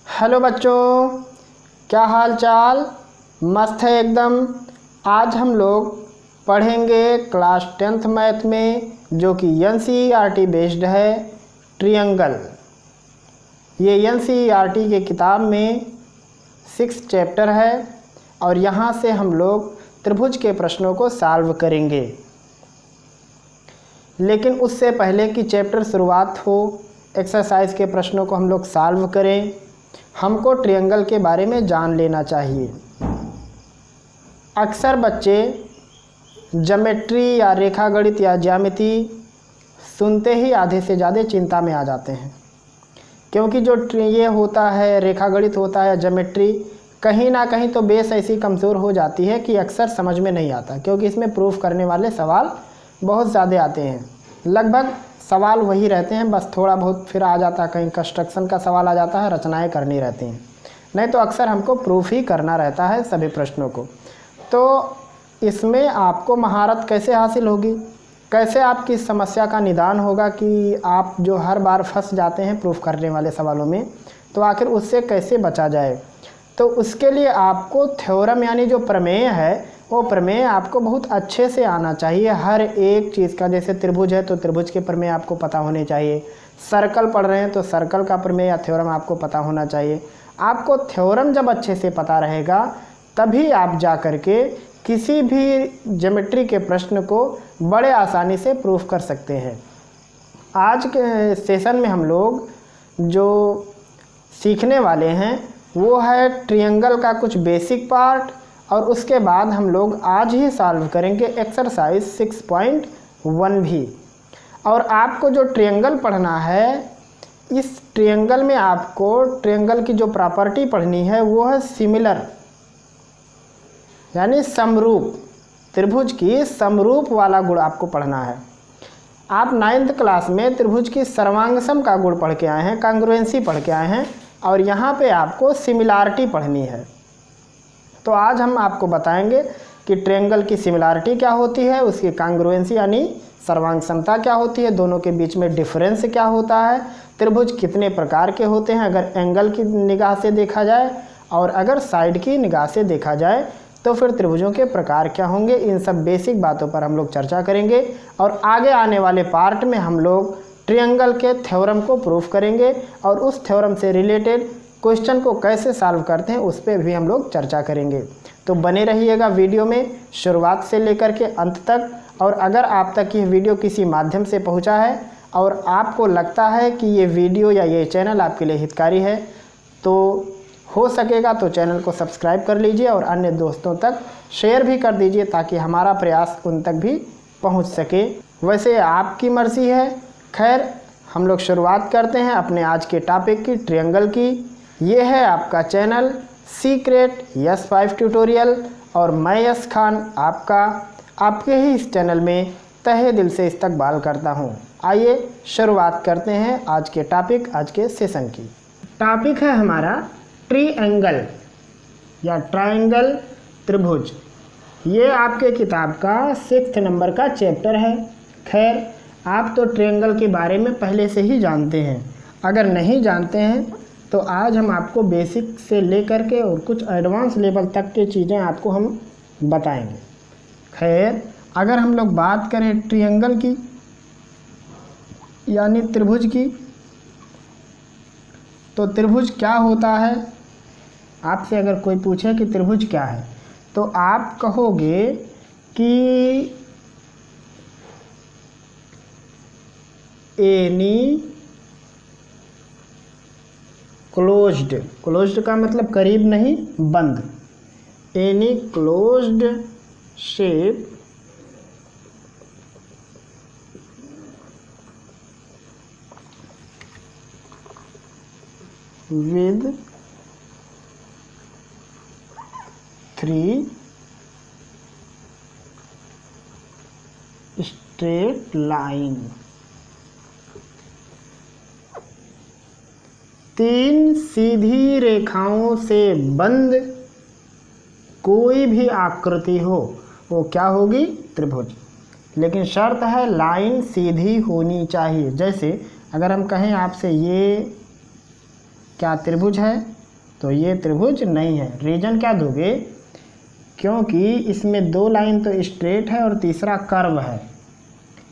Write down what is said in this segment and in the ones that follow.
Hello बच्चों, क्या हाल चाल। मस्त है एकदम। आज हम लोग पढ़ेंगे क्लास 10th मैथ में, जो कि NCERT बेस्ड है, ट्रियंगल। ये NCERT के किताब में 6 चैप्टर है और यहाँ से हम लोग त्रिभुज के प्रश्नों को सॉल्व करेंगे। लेकिन उससे पहले कि चैप्टर शुरुआत हो, एक्सरसाइज के प्रश्नों को हम लोग सॉल्व करें, हमको ट्रायंगल के बारे में जान लेना चाहिए। अक्सर बच्चे ज्योमेट्री या रेखागणित या ज्यामिति सुनते ही आधे से ज़्यादा चिंता में आ जाते हैं, क्योंकि जो ये होता है रेखागणित होता है, ज्योमेट्री, कहीं ना कहीं तो बेस ऐसी कमज़ोर हो जाती है कि अक्सर समझ में नहीं आता, क्योंकि इसमें प्रूफ करने वाले सवाल बहुत ज़्यादा आते हैं। लगभग सवाल वही रहते हैं, बस थोड़ा बहुत फिर आ जाता है, कहीं कंस्ट्रक्शन का सवाल आ जाता है, रचनाएं करनी रहती हैं, नहीं तो अक्सर हमको प्रूफ ही करना रहता है सभी प्रश्नों को। तो इसमें आपको महारत कैसे हासिल होगी, कैसे आपकी समस्या का निदान होगा कि आप जो हर बार फंस जाते हैं प्रूफ करने वाले सवालों में, तो आखिर उससे कैसे बचा जाए। तो उसके लिए आपको थ्योरम यानी जो प्रमेय है, वो प्रमेय आपको बहुत अच्छे से आना चाहिए हर एक चीज़ का। जैसे त्रिभुज है तो त्रिभुज के प्रमेय आपको पता होने चाहिए, सर्कल पढ़ रहे हैं तो सर्कल का प्रमेय या थ्योरम आपको पता होना चाहिए। आपको थ्योरम जब अच्छे से पता रहेगा तभी आप जा कर के किसी भी ज्योमेट्री के प्रश्न को बड़े आसानी से प्रूफ कर सकते हैं। आज के सेशन में हम लोग जो सीखने वाले हैं वो है ट्रायंगल का कुछ बेसिक पार्ट, और उसके बाद हम लोग आज ही सॉल्व करेंगे एक्सरसाइज 6.1 भी। और आपको जो ट्रायंगल पढ़ना है, इस ट्रायंगल में आपको ट्रायंगल की जो प्रॉपर्टी पढ़नी है वो है सिमिलर, यानी समरूप। त्रिभुज की समरूप वाला गुण आपको पढ़ना है। आप 9th क्लास में त्रिभुज की सर्वांगसम का गुण पढ़ के आए हैं, कांग्रुएंसी पढ़ के आए हैं, और यहाँ पे आपको सिमिलैरिटी पढ़नी है। तो आज हम आपको बताएंगे कि ट्रायंगल की सिमिलैरिटी क्या होती है, उसकी कांग्रुएंसी यानी सर्वांग समता क्या होती है, दोनों के बीच में डिफरेंस क्या होता है, त्रिभुज कितने प्रकार के होते हैं अगर एंगल की निगाह से देखा जाए, और अगर साइड की निगाह से देखा जाए तो फिर त्रिभुजों के प्रकार क्या होंगे। इन सब बेसिक बातों पर हम लोग चर्चा करेंगे, और आगे आने वाले पार्ट में हम लोग ट्रायंगल के थ्योरम को प्रूफ करेंगे, और उस थ्योरम से रिलेटेड क्वेश्चन को कैसे सॉल्व करते हैं उस पर भी हम लोग चर्चा करेंगे। तो बने रहिएगा वीडियो में शुरुआत से लेकर के अंत तक। और अगर आप तक ये वीडियो किसी माध्यम से पहुंचा है और आपको लगता है कि ये वीडियो या ये चैनल आपके लिए हितकारी है, तो हो सकेगा तो चैनल को सब्सक्राइब कर लीजिए और अन्य दोस्तों तक शेयर भी कर दीजिए, ताकि हमारा प्रयास उन तक भी पहुँच सके। वैसे आपकी मर्ज़ी है। खैर, हम लोग शुरुआत करते हैं अपने आज के टॉपिक की, ट्रायंगल की। ये है आपका चैनल सीक्रेट यस5 ट्यूटोरियल, और मैं यस खान आपके ही इस चैनल में तहे दिल से इस्तकबाल करता हूँ। आइए शुरुआत करते हैं आज के टॉपिक, आज के सेशन की। टॉपिक है हमारा ट्रायंगल या ट्रायंगल, त्रिभुज। ये आपके किताब का 6th नंबर का चैप्टर है। खैर, आप तो ट्रायंगल के बारे में पहले से ही जानते हैं। अगर नहीं जानते हैं तो आज हम आपको बेसिक से लेकर के और कुछ एडवांस लेवल तक की चीज़ें आपको हम बताएंगे। खैर, अगर हम लोग बात करें ट्रायंगल की यानी त्रिभुज की, तो त्रिभुज क्या होता है। आपसे अगर कोई पूछे कि त्रिभुज क्या है, तो आप कहोगे कि एनी क्लोज्ड का मतलब करीब नहीं, बंद। Any closed shape with 3 straight line, 3 सीधी रेखाओं से बंद कोई भी आकृति हो, वो क्या होगी, त्रिभुज। लेकिन शर्त है लाइन सीधी होनी चाहिए। जैसे अगर हम कहें आपसे ये क्या त्रिभुज है? तो ये त्रिभुज नहीं है। रीजन क्या दोगे? क्योंकि इसमें 2 लाइन तो स्ट्रेट है और तीसरा कर्व है,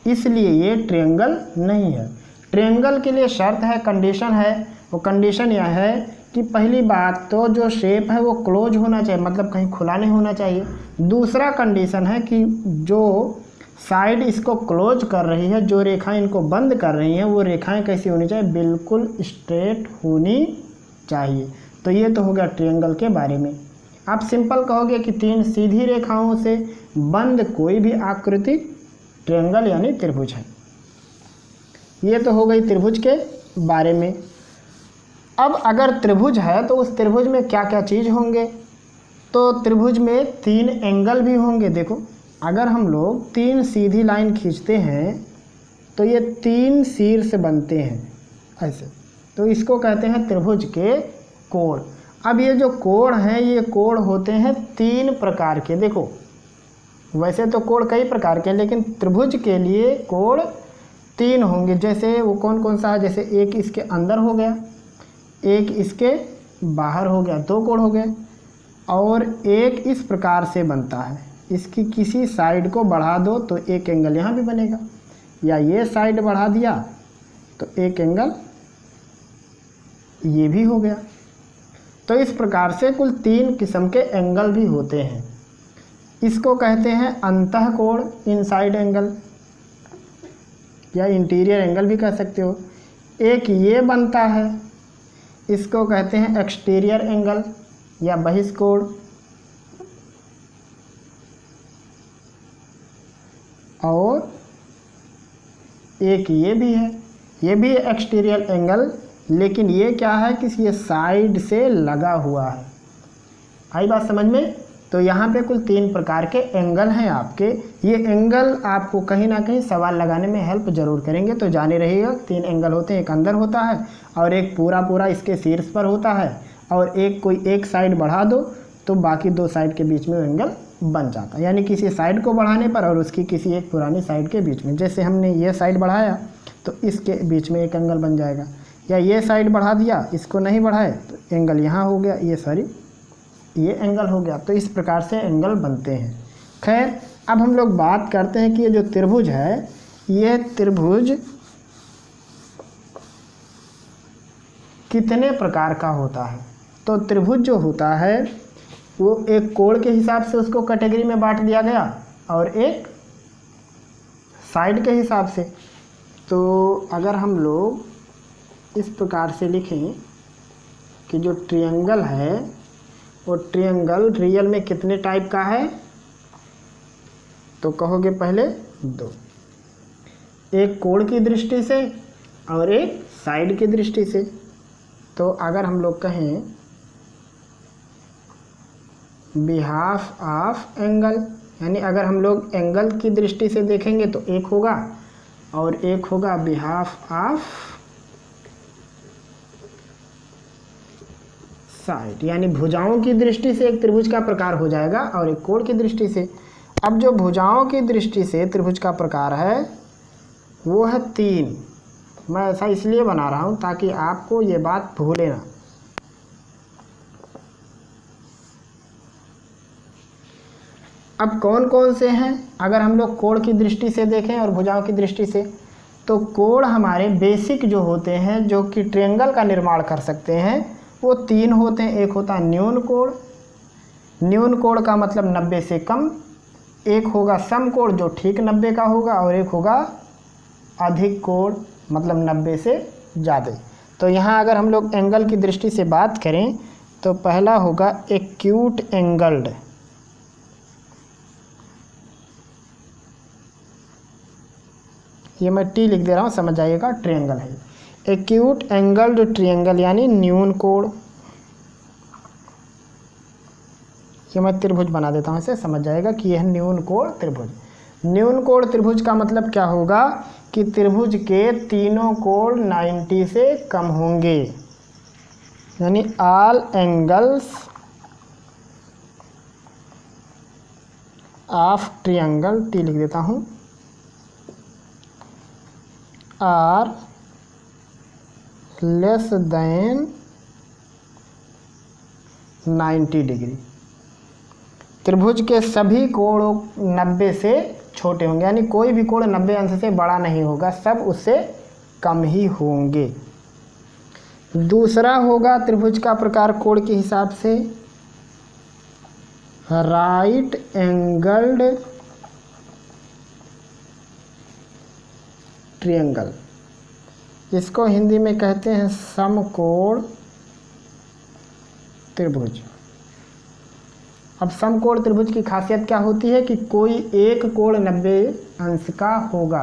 इसलिए ये ट्रायंगल नहीं है। ट्रायंगल के लिए शर्त है, कंडीशन है। वो कंडीशन यह है कि पहली बात तो जो शेप है वो क्लोज होना चाहिए, मतलब कहीं खुला नहीं होना चाहिए। दूसरा कंडीशन है कि जो साइड इसको क्लोज कर रही है, जो रेखाएं इनको बंद कर रही हैं, वो रेखाएं कैसी होनी चाहिए? बिल्कुल स्ट्रेट होनी चाहिए। तो ये तो हो गया ट्रायंगल के बारे में। आप सिंपल कहोगे कि 3 सीधी रेखाओं से बंद कोई भी आकृति ट्रायंगल यानी त्रिभुज है। ये तो हो गई त्रिभुज के बारे में। अब अगर त्रिभुज है तो उस त्रिभुज में क्या क्या चीज़ होंगे? तो त्रिभुज में 3 एंगल भी होंगे। देखो, अगर हम लोग 3 सीधी लाइन खींचते हैं तो ये 3 शीर्ष बनते हैं ऐसे, तो इसको कहते हैं त्रिभुज के कोण। अब ये जो कोण हैं, ये कोण होते हैं 3 प्रकार के। देखो, वैसे तो कोण कई प्रकार के हैं, लेकिन त्रिभुज के लिए कोण 3 होंगे। जैसे वो कौन कौन सा है? जैसे एक इसके अंदर हो गया, एक इसके बाहर हो गया, 2 कोण हो गए। और एक इस प्रकार से बनता है, इसकी किसी साइड को बढ़ा दो तो एक एंगल यहाँ भी बनेगा, या ये साइड बढ़ा दिया तो एक एंगल ये भी हो गया। तो इस प्रकार से कुल 3 किस्म के एंगल भी होते हैं। इसको कहते हैं अंतःकोण, इनसाइड एंगल, या इंटीरियर एंगल भी कह सकते हो। एक ये बनता है, इसको कहते हैं एक्सटीरियर एंगल या बहिष्कोण। और एक ये भी है, ये भी एक्सटीरियर एंगल, लेकिन ये क्या है कि ये साइड से लगा हुआ है। आई बात समझ में? तो यहाँ पे कुल 3 प्रकार के एंगल हैं आपके। ये एंगल आपको कहीं ना कहीं सवाल लगाने में हेल्प जरूर करेंगे, तो जाने रहिएगा। 3 एंगल होते हैं, एक अंदर होता है और एक पूरा इसके शीर्ष पर होता है, और एक कोई एक साइड बढ़ा दो तो बाकी 2 साइड के बीच में एंगल बन जाता है, यानी किसी साइड को बढ़ाने पर और उसकी किसी एक पुरानी साइड के बीच में। जैसे हमने ये साइड बढ़ाया तो इसके बीच में एक एंगल बन जाएगा, या ये साइड बढ़ा दिया, इसको नहीं बढ़ाए तो एंगल यहाँ हो गया, ये एंगल हो गया। तो इस प्रकार से एंगल बनते हैं। खैर, अब हम लोग बात करते हैं कि ये जो त्रिभुज है, ये त्रिभुज कितने प्रकार का होता है? तो त्रिभुज जो होता है वो एक कोण के हिसाब से उसको कैटेगरी में बांट दिया गया और एक साइड के हिसाब से। तो अगर हम लोग इस प्रकार से लिखें कि जो ट्रायंगल है वो ट्रायंगल रियल में कितने टाइप का है, तो कहोगे पहले 2, एक कोण की दृष्टि से और एक साइड की दृष्टि से। तो अगर हम लोग कहें बिहाफ ऑफ एंगल, यानी अगर हम लोग एंगल की दृष्टि से देखेंगे तो एक होगा, और एक होगा बिहाफ ऑफ साइड, यानी भुजाओं की दृष्टि से एक त्रिभुज का प्रकार हो जाएगा और एक कोण की दृष्टि से। अब जो भुजाओं की दृष्टि से त्रिभुज का प्रकार है वो है 3। मैं ऐसा इसलिए बना रहा हूँ ताकि आपको ये बात भूले ना। अब कौन कौन से हैं? अगर हम लोग कोण की दृष्टि से देखें और भुजाओं की दृष्टि से, तो कोण हमारे बेसिक जो होते हैं, जो कि ट्रायंगल का निर्माण कर सकते हैं, वो 3 होते हैं। एक होता है न्यून कोण, न्यून कोण का मतलब 90 से कम। एक होगा सम कोण जो ठीक 90 का होगा, और एक होगा अधिक कोण मतलब 90 से ज़्यादा। तो यहाँ अगर हम लोग एंगल की दृष्टि से बात करें तो पहला होगा एक्यूट एंगल्ड, ये मैं टी लिख दे रहा हूँ, समझ जाइएगा, ट्रायंगल है। एक्यूट एंगल्ड ट्रायंगल यानी न्यून कोण, ये मैं त्रिभुज बना देता हूँ, इसे समझ जाएगा कि यह न्यून कोण त्रिभुज। न्यून कोण त्रिभुज का मतलब क्या होगा कि त्रिभुज के तीनों कोण 90 से कम होंगे, यानी all angles of triangle, T लिख देता हूँ, आर लेस देन 90 डिग्री। त्रिभुज के सभी कोण 90 से छोटे होंगे, यानी कोई भी कोण 90 अंश से बड़ा नहीं होगा, सब उससे कम ही होंगे। दूसरा होगा त्रिभुज का प्रकार कोण के हिसाब से राइट एंगल्ड ट्रायंगल, इसको हिंदी में कहते हैं समकोण त्रिभुज। अब समकोण त्रिभुज की खासियत क्या होती है कि कोई एक कोण 90 अंश का होगा।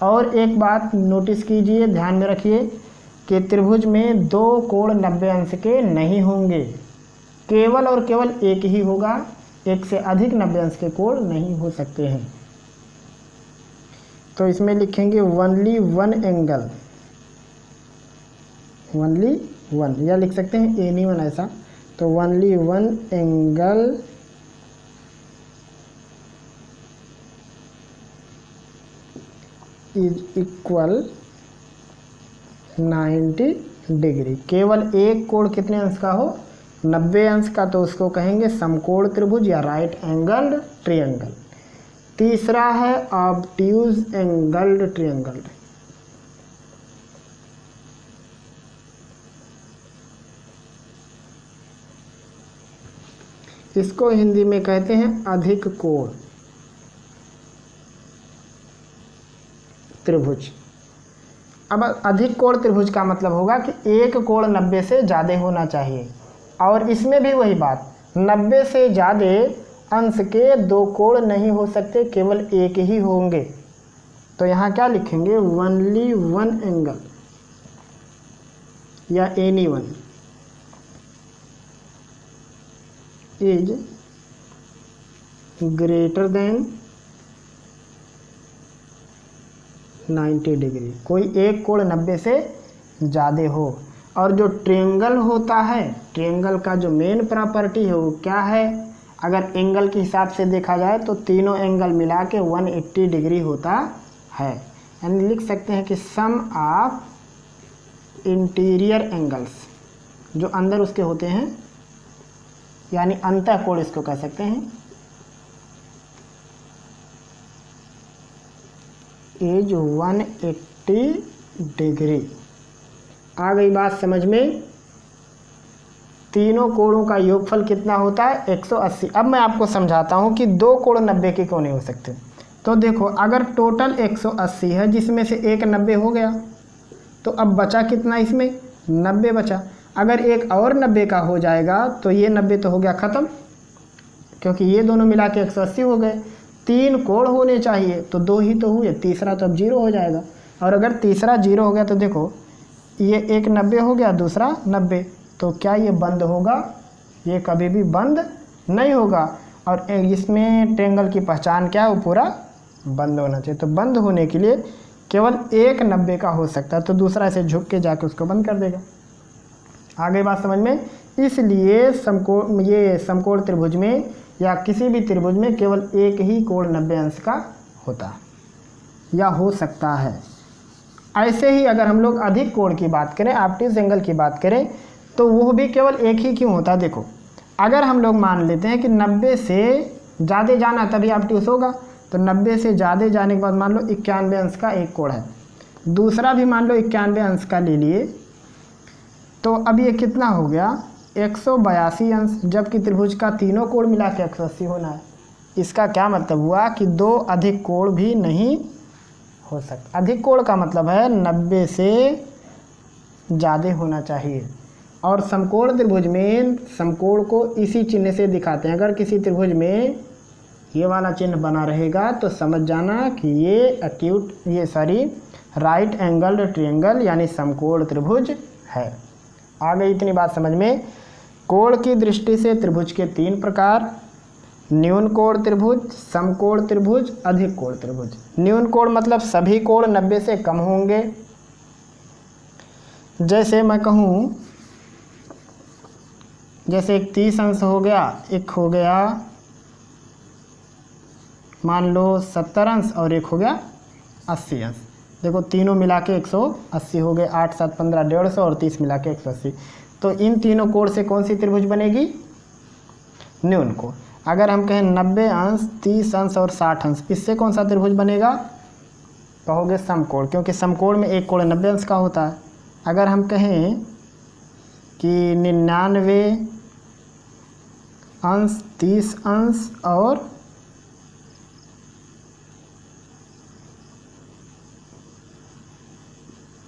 और एक बात नोटिस कीजिए, ध्यान में रखिए कि त्रिभुज में दो कोण 90 अंश के नहीं होंगे, केवल और केवल एक ही होगा, एक से अधिक 90 अंश के कोण नहीं हो सकते हैं। तो इसमें लिखेंगे only one angle, only one, या लिख सकते हैं एनी वन ऐसा। तो only one angle is equal 90 degree. केवल एक कोण कितने अंश का हो? 90 अंश का, तो उसको कहेंगे समकोण त्रिभुज या राइट एंगल्ड ट्रायंगल। तीसरा है ऑब्ट्यूज एंगल्ड ट्रायंगल। इसको हिंदी में कहते हैं अधिक कोण त्रिभुज। अब अधिक कोण त्रिभुज का मतलब होगा कि एक कोण 90 से ज़्यादा होना चाहिए, और इसमें भी वही बात, 90 से ज़्यादा अंश के दो कोण नहीं हो सकते, केवल एक ही होंगे। तो यहाँ क्या लिखेंगे? ओनली वन एंगल या any one is greater than 90 degree. कोई एक कोण 90 से ज़्यादा हो। और जो ट्रायंगल होता है, ट्रायंगल का जो मेन प्रॉपर्टी है वो क्या है? अगर एंगल के हिसाब से देखा जाए तो तीनों एंगल मिला के 180 डिग्री होता है। यानी लिख सकते हैं कि सम ऑफ इंटीरियर एंगल्स, जो अंदर उसके होते हैं, यानी अंतः कोण इसको कह सकते हैं, इज 180 डिग्री। आ गई बात समझ में? तीनों कोणों का योगफल कितना होता है? 180। अब मैं आपको समझाता हूं कि दो कोण 90 के क्यों नहीं हो सकते। तो देखो, अगर टोटल 180 है जिसमें से एक 90 हो गया, तो अब बचा कितना? इसमें 90 बचा। अगर एक और 90 का हो जाएगा तो ये 90 तो हो गया ख़त्म, क्योंकि ये दोनों मिला के 180 हो गए। तीन कोण होने चाहिए, तो दो ही तो हुए, तीसरा तो अब 0 हो जाएगा। और अगर तीसरा 0 हो गया तो देखो, ये एक 90 हो गया, दूसरा 90, तो क्या ये बंद होगा? ये कभी भी बंद नहीं होगा। और इसमें ट्रायंगल की पहचान क्या है? वो पूरा बंद होना चाहिए। तो बंद होने के लिए केवल एक 90 का हो सकता है, तो दूसरा ऐसे झुक के जाके उसको बंद कर देगा। आगे बात समझ में? इसलिए समकोण त्रिभुज में या किसी भी त्रिभुज में केवल एक ही कोण 90 अंश का होता या हो सकता है। ऐसे ही अगर हम लोग अधिक कोण की बात करें, ऑब्ट्यूज एंगल की बात करें, तो वो भी केवल एक ही क्यों होता है? देखो, अगर हम लोग मान लेते हैं कि 90 से ज़्यादा जाना तभी ऑब्ट्यूज होगा, तो 90 से ज़्यादा जाने के बाद मान लो 91 अंश का एक कोण है, दूसरा भी मान लो 91 अंश का ले लिए, तो अब ये कितना हो गया? 182 अंश, जबकि त्रिभुज का तीनों कोण मिला के 180 होना है। इसका क्या मतलब हुआ कि दो अधिक कोण भी नहीं हो सकता। अधिक कोण का मतलब है 90 से ज़्यादा होना चाहिए। और समकोण त्रिभुज में समकोण को इसी चिन्ह से दिखाते हैं। अगर किसी त्रिभुज में ये वाला चिन्ह बना रहेगा तो समझ जाना कि ये राइट एंगल्ड ट्रायंगल यानी समकोण त्रिभुज है। आ गई इतनी बात समझ में? कोण की दृष्टि से त्रिभुज के तीन प्रकार: न्यून कोण त्रिभुज, समकोण त्रिभुज, अधिक कोण त्रिभुज। न्यून कोण मतलब सभी कोण 90 से कम होंगे। जैसे मैं कहूँ, जैसे एक 30 अंश हो गया, एक हो गया मान लो 70 अंश, और एक हो गया 80 अंश। देखो तीनों मिला के 180 हो गए, 8 7 15 150 और 30 मिला के 180। तो इन तीनों कोण से कौन सी त्रिभुज बनेगी? न्यून कोण। अगर हम कहें 90 अंश, 30 अंश और 60 अंश, इससे कौन सा त्रिभुज बनेगा? कहोगे समकोण, क्योंकि समकोण में एक कोण 90 अंश का होता है। अगर हम कहें कि 99 अंश, 30 अंश और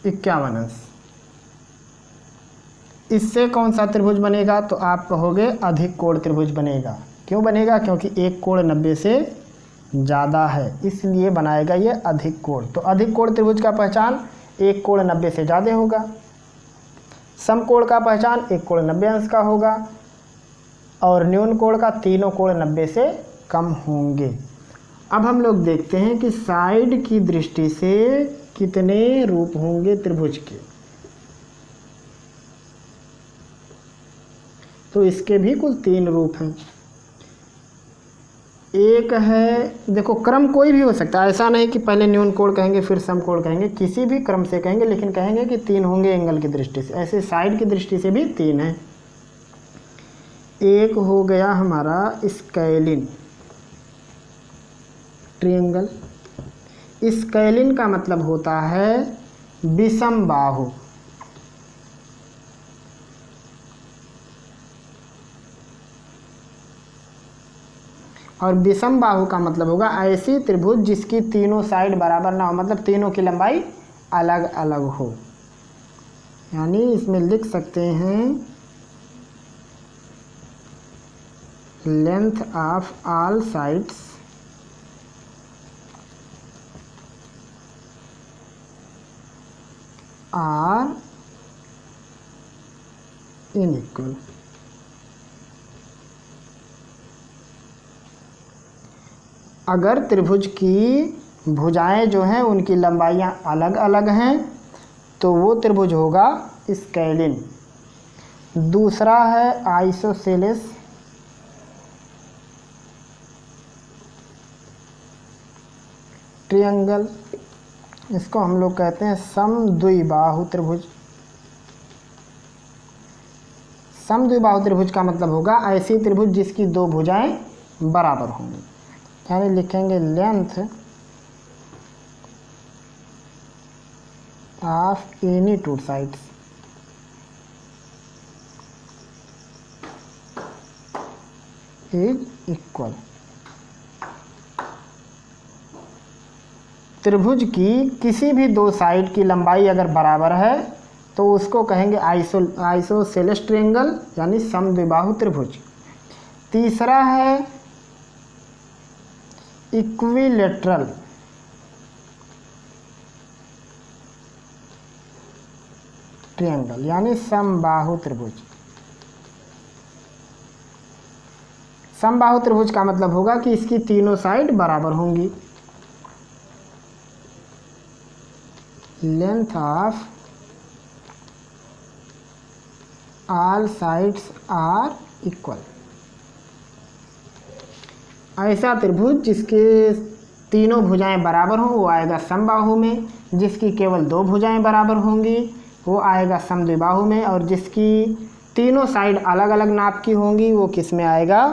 51 अंश, इससे कौन सा त्रिभुज बनेगा? तो आप कहोगे अधिक कोण त्रिभुज बनेगा। क्यों बनेगा? क्योंकि एक कोण 90 से ज़्यादा है, इसलिए बनाएगा ये अधिक कोण। तो अधिक कोण त्रिभुज का पहचान एक कोण 90 से ज़्यादा होगा। समकोण का पहचान एक कोण 90 अंश का होगा और न्यून कोण का तीनों कोण 90 से कम होंगे। अब हम लोग देखते हैं कि साइड की दृष्टि से कितने रूप होंगे त्रिभुज के। तो इसके भी कुल 3 रूप हैं। एक है, देखो क्रम कोई भी हो सकता है, ऐसा नहीं कि पहले न्यून कोण कहेंगे फिर समकोण कहेंगे, किसी भी क्रम से कहेंगे, लेकिन कहेंगे कि 3 होंगे एंगल की दृष्टि से। ऐसे साइड की दृष्टि से भी 3 हैं। एक हो गया हमारा स्केलिन ट्रायंगल। स्केलिन का मतलब होता है विषम बाहु। और विषम बाहु का मतलब होगा ऐसी त्रिभुज जिसकी तीनों साइड बराबर ना हो, मतलब तीनों की लंबाई अलग अलग हो। यानी इसमें लिख सकते हैं length of all sides are unequal. अगर त्रिभुज की भुजाएं जो हैं उनकी लंबाइयां अलग अलग हैं तो वो त्रिभुज होगा स्केलिन। दूसरा है आइसोसेलेस ट्रायंगल। इसको हम लोग कहते हैं समद्विबाहु त्रिभुज। समद्विबाहु त्रिभुज का मतलब होगा ऐसी त्रिभुज जिसकी 2 भुजाएं बराबर होंगी। यानी लिखेंगे length of any 2 sides is equal. त्रिभुज की किसी भी 2 साइड की लंबाई अगर बराबर है तो उसको कहेंगे आइसोसेलेस ट्रायंगल, यानी समद्विबाहु त्रिभुज। तीसरा है इक्विलैटरल ट्रायंगल, यानी समबाहु त्रिभुज। समबाहु त्रिभुज का मतलब होगा कि इसकी तीनों साइड बराबर होंगी। Length of all sides are equal. ऐसा त्रिभुज जिसके तीनों भुजाएं बराबर हों वो आएगा समबाहु में, जिसकी केवल 2 भुजाएं बराबर होंगी वो आएगा समद्विबाहु में, और जिसकी तीनों साइड अलग अलग नाप की होंगी वो किस में आएगा?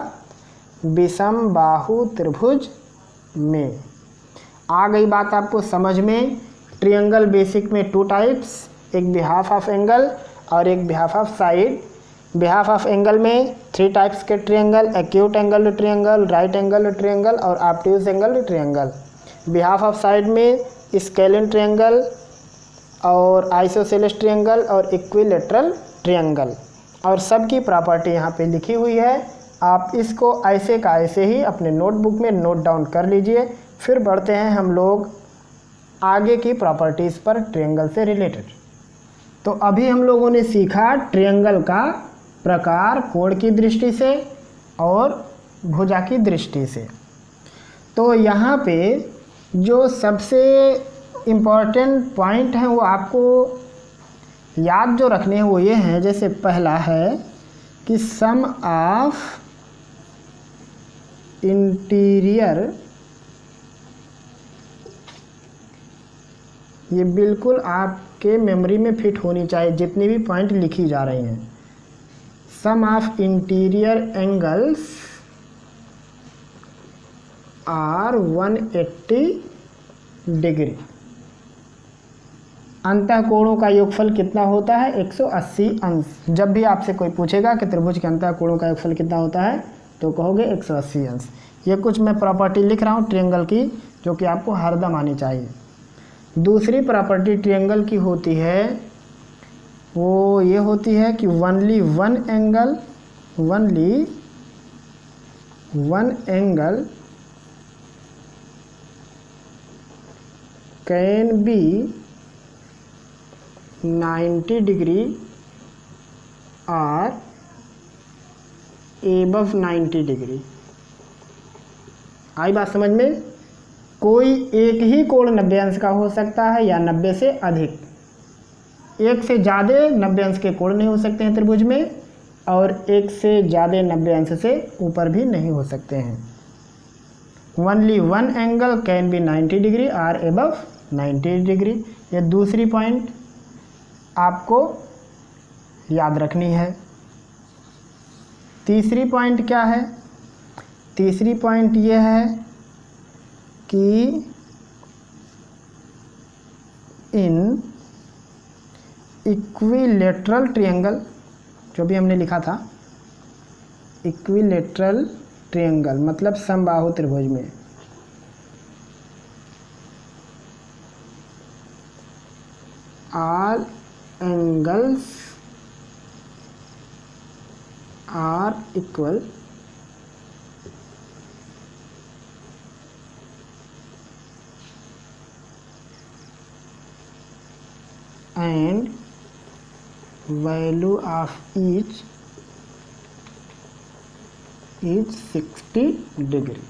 विषम बाहु त्रिभुज में। आ गई बात आपको समझ में। ट्रायंगल बेसिक में 2 टाइप्स, एक बिहाफ ऑफ एंगल और एक behalf of side. Behalf of angle में 3 टाइप्स के triangle, acute angle triangle, right angle triangle और obtuse angle triangle. Behalf of side में स्केलिन ट्रायंगल और आइसोसेलेस ट्रायंगल और इक्विलैटरल ट्रायंगल। और सबकी प्रॉपर्टी यहाँ पे लिखी हुई है, आप इसको ऐसे का ऐसे ही अपने नोटबुक में नोट डाउन कर लीजिए। फिर बढ़ते हैं हम लोग आगे की प्रॉपर्टीज़ पर ट्रायंगल से रिलेटेड। तो अभी हम लोगों ने सीखा ट्रायंगल का प्रकार कोण की दृष्टि से और भुजा की दृष्टि से। तो यहाँ पे जो सबसे इम्पॉर्टेंट पॉइंट हैं वो आपको याद जो रखने हैं वो ये हैं, जैसे पहला है कि सम ऑफ इंटीरियर, ये बिल्कुल आपके मेमोरी में फिट होनी चाहिए जितनी भी पॉइंट लिखी जा रही हैं। Sum of interior angles are 180 degree. अंतःकोणों का योगफल कितना होता है? 180 अंश। जब भी आपसे कोई पूछेगा कि त्रिभुज के अंतःकोणों का योगफल कितना होता है तो कहोगे 180 अंश। ये कुछ मैं प्रॉपर्टी लिख रहा हूँ ट्रायंगल की, जो कि आपको हरदम आनी चाहिए। दूसरी प्रॉपर्टी ट्रायंगल की होती है वो ये होती है कि only one angle can be 90 degree और एबव 90 डिग्री। आई बात समझ में? कोई एक ही कोण 90 अंश का हो सकता है या 90 से अधिक। एक से ज़्यादा 90 अंश के कोण नहीं हो सकते हैं त्रिभुज में, और एक से ज़्यादा 90 अंश से ऊपर भी नहीं हो सकते हैं। Only one angle can be 90 degree और एबव 90 डिग्री। ये दूसरी पॉइंट आपको याद रखनी है। तीसरी पॉइंट क्या है? तीसरी पॉइंट ये है कि इन इक्विलेटरल ट्रायंगल, जो भी हमने लिखा था, इक्विलेटरल ट्रायंगल मतलब समबाहु त्रिभुज में all angles are equal and value of each is 60 degree.